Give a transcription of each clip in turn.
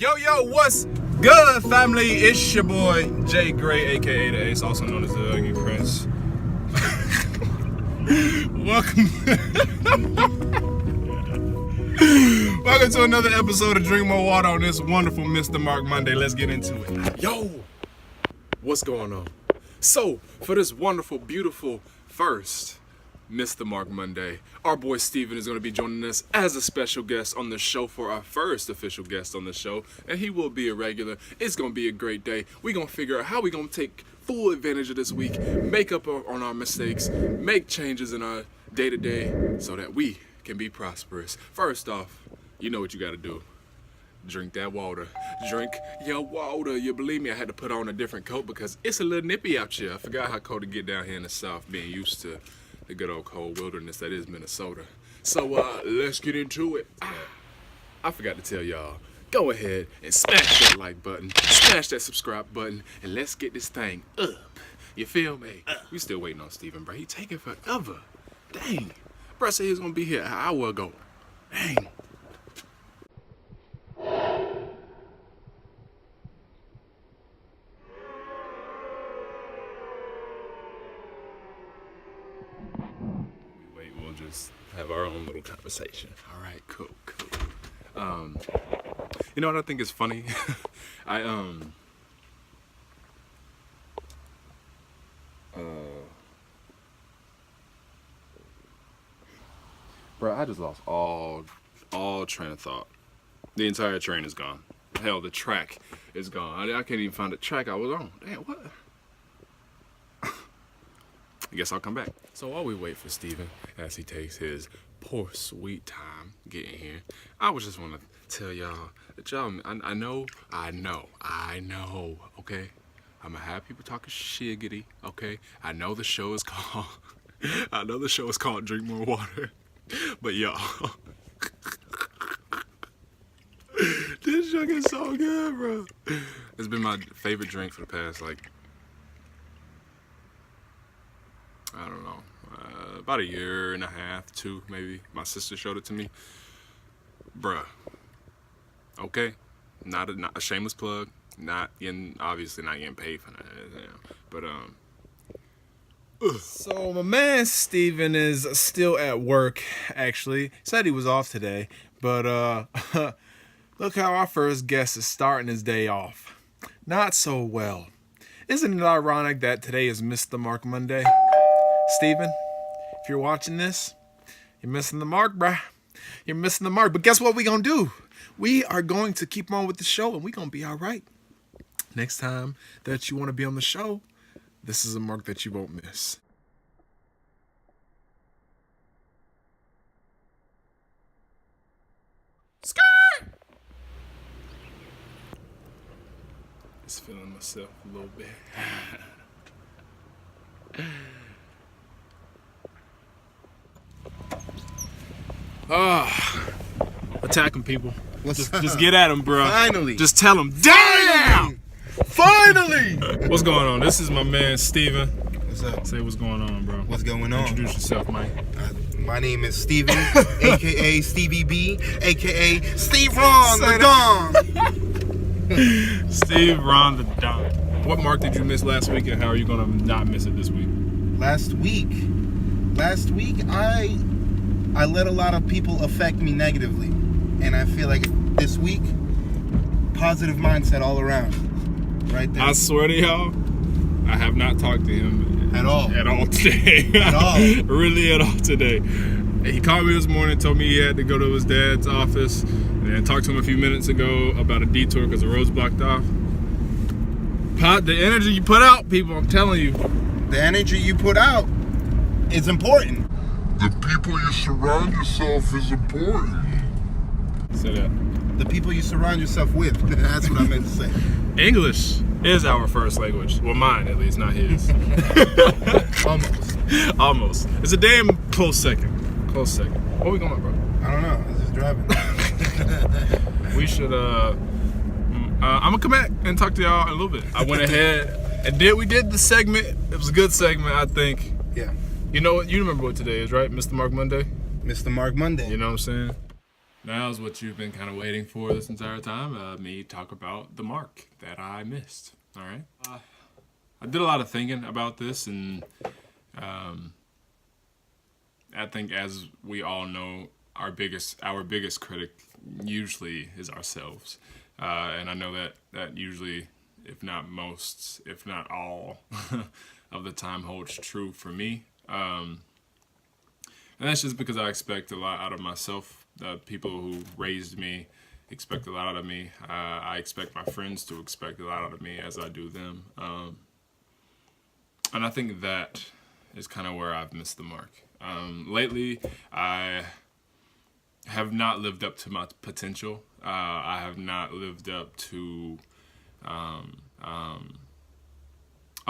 Yo, what's good, family? It's your boy, Jay Gray, aka The Ace, also known as the Ugly Prince. Welcome to another episode of Drink.More.Water on this wonderful Mr. Mark Monday. Let's get into it. Yo, what's going on? So, for this wonderful, beautiful first Mr. Mark Monday, our boy Steven is going to be joining us as a special guest on the show for our first official guest on the show, and he will be a regular. It's going to be a great day. We're going to figure out how we're going to take full advantage of this week, make up on our mistakes, make changes in our day-to-day so that we can be prosperous. First off, you know what you got to do. Drink that water. Drink your water. You believe me, I had to put on a different coat because it's a little nippy out here. I forgot how cold it get down here in the South, being used to the good old cold wilderness that is Minnesota. So let's get into it. I forgot to tell y'all, go ahead and smash that like button, smash that subscribe button, and let's get this thing up. You feel me? We still waiting on Steven, bro. He taking forever. Dang. Bro said he was gonna be here an hour ago. Dang. Have our own little conversation. All right, cool. You know what I think is funny? Bro, I just lost all train of thought. The entire train is gone. Hell, the track is gone. I can't even find the track I was on. Damn, what? I guess I'll come back. So while we wait for Steven, as he takes his poor sweet time getting here, I was just want to tell y'all that y'all, I know, okay? I'm gonna have people talking shiggity, okay? I know the show is called, Drink More Water, but y'all, this junk is so good, bro. It's been my favorite drink for the past, I don't know, about a year and a half, 2 maybe. My sister showed it to me. Bruh. Okay? Not a shameless plug. Obviously not getting paid for that. But, So my man Steven is still at work, actually. Said he was off today. But, look how our first guest is starting his day off. Not so well. Isn't it ironic that today is Mr. Mark Monday? Steven, if you're watching this, you're missing the mark, bruh. You're missing the mark. But guess what we gonna do? We are going to keep on with the show, and we gonna be all right. Next time that you want to be on the show, this is a mark that you won't miss. Skirt! Just feeling myself a little bit. Attacking people. Just get at them, bro. Finally. Just tell them, damn! Finally! What's going on? This is my man, Steven. What's up? Say what's going on, bro. What's going on? Introduce yourself, Mike. My name is Steven, a.k.a. Stevie B, a.k.a. Steve Ron the Don. Steve Ron the Don. What mark did you miss last week, and how are you going to not miss it this week? Last week, I let a lot of people affect me negatively. And I feel like this week, positive mindset all around. Right there. I swear to y'all, I have not talked to him At all today. At all. Really at all today. He called me this morning, told me he had to go to his dad's office, and then talked to him a few minutes ago about a detour because the road's blocked off. The energy you put out, people, I'm telling you. The energy you put out is important. The people you surround yourself is important. Say that. The people you surround yourself with. That's what I meant to say. English is our first language. Well, mine at least, not his. Almost. It's a damn close second. Where we going, bro? I don't know. I was just driving. We should, I'm gonna come back and talk to y'all in a little bit. I went ahead and we did the segment. It was a good segment, I think. Yeah. You know what? You remember what today is, right? Mr. Mark Monday? Mr. Mark Monday. You know what I'm saying? Now's what you've been kind of waiting for this entire time. Me talk about the mark that I missed. All right. I did a lot of thinking about this, and I think, as we all know, our biggest critic usually is ourselves, and I know that usually, if not most, if not all, of the time holds true for me. And that's just because I expect a lot out of myself. The people who raised me expect a lot out of me. I expect my friends to expect a lot out of me as I do them. And I think that is kind of where I've missed the mark. Lately, I have not lived up to my potential. I have not lived up to a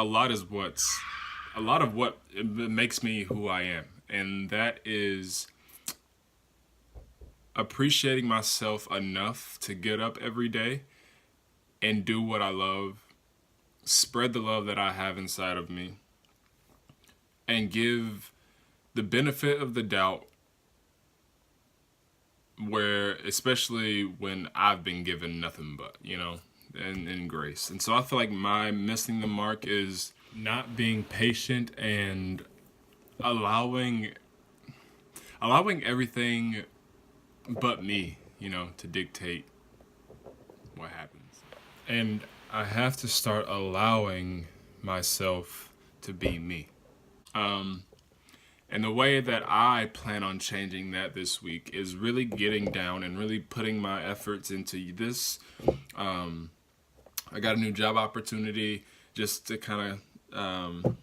lot of what makes me who I am, and that is appreciating myself enough to get up every day and do what I love, spread the love that I have inside of me, and give the benefit of the doubt, where, especially when I've been given nothing but, and grace. And so I feel like my missing the mark is not being patient and allowing everything but me, to dictate what happens. And I have to start allowing myself to be me. And the way that I plan on changing that this week is really getting down and really putting my efforts into this. I got a new job opportunity just to kind of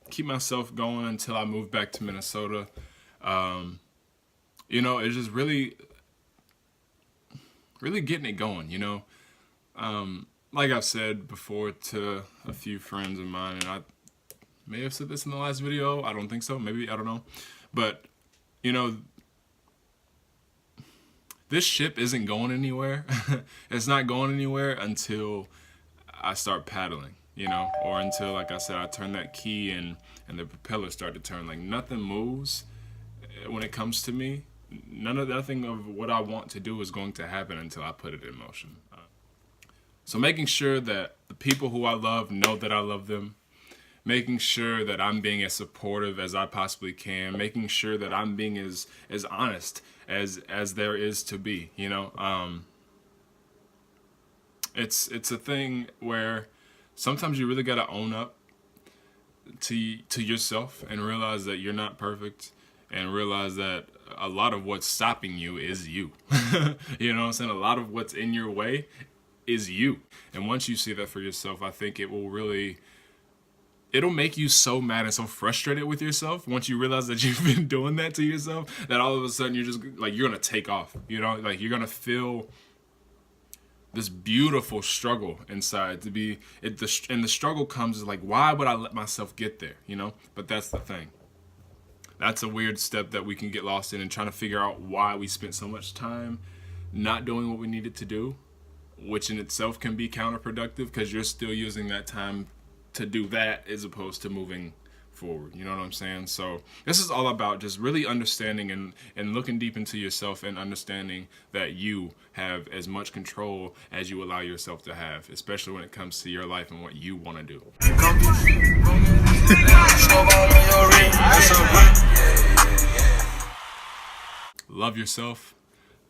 keep myself going until I move back to Minnesota. It's just really getting it going, Like I've said before to a few friends of mine, and I may have said this in the last video. I don't think so. Maybe, I don't know. But, this ship isn't going anywhere. It's not going anywhere until I start paddling, or until, like I said, I turn that key and the propellers start to turn. Like, nothing moves when it comes to me. Nothing of what I want to do is going to happen until I put it in motion. So making sure that the people who I love know that I love them, making sure that I'm being as supportive as I possibly can, making sure that I'm being as honest as there is to be, It's a thing where sometimes you really got to own up to yourself and realize that you're not perfect, and realize that a lot of what's stopping you is you. You know what I'm saying? A lot of what's in your way is you. And once you see that for yourself, I think it'll make you so mad and so frustrated with yourself once you realize that you've been doing that to yourself, that all of a sudden you're just like, you're going to take off, like you're going to feel this beautiful struggle inside and the struggle comes like, why would I let myself get there? But that's the thing. That's a weird step that we can get lost in, and trying to figure out why we spent so much time not doing what we needed to do, which in itself can be counterproductive because you're still using that time to do that as opposed to moving forward. You know what I'm saying? So this is all about just really understanding and looking deep into yourself and understanding that you have as much control as you allow yourself to have, especially when it comes to your life and what you want to do. Love yourself,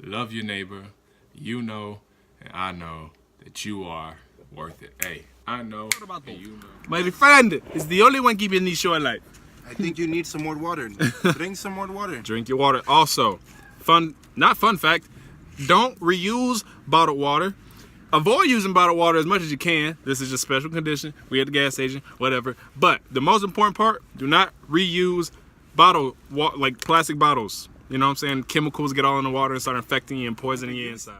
love your neighbor. And I know that you are worth it. Hey, I know. What about that? My friend is the only one keeping this show alive. I think you need some more water. Drink some more water. Drink your water. Also, not fun fact, don't reuse bottled water. Avoid using bottled water as much as you can. This is just special condition. We at the gas station, whatever. But the most important part, do not reuse bottled water, like plastic bottles. You know what I'm saying? Chemicals get all in the water and start infecting you and poisoning you inside.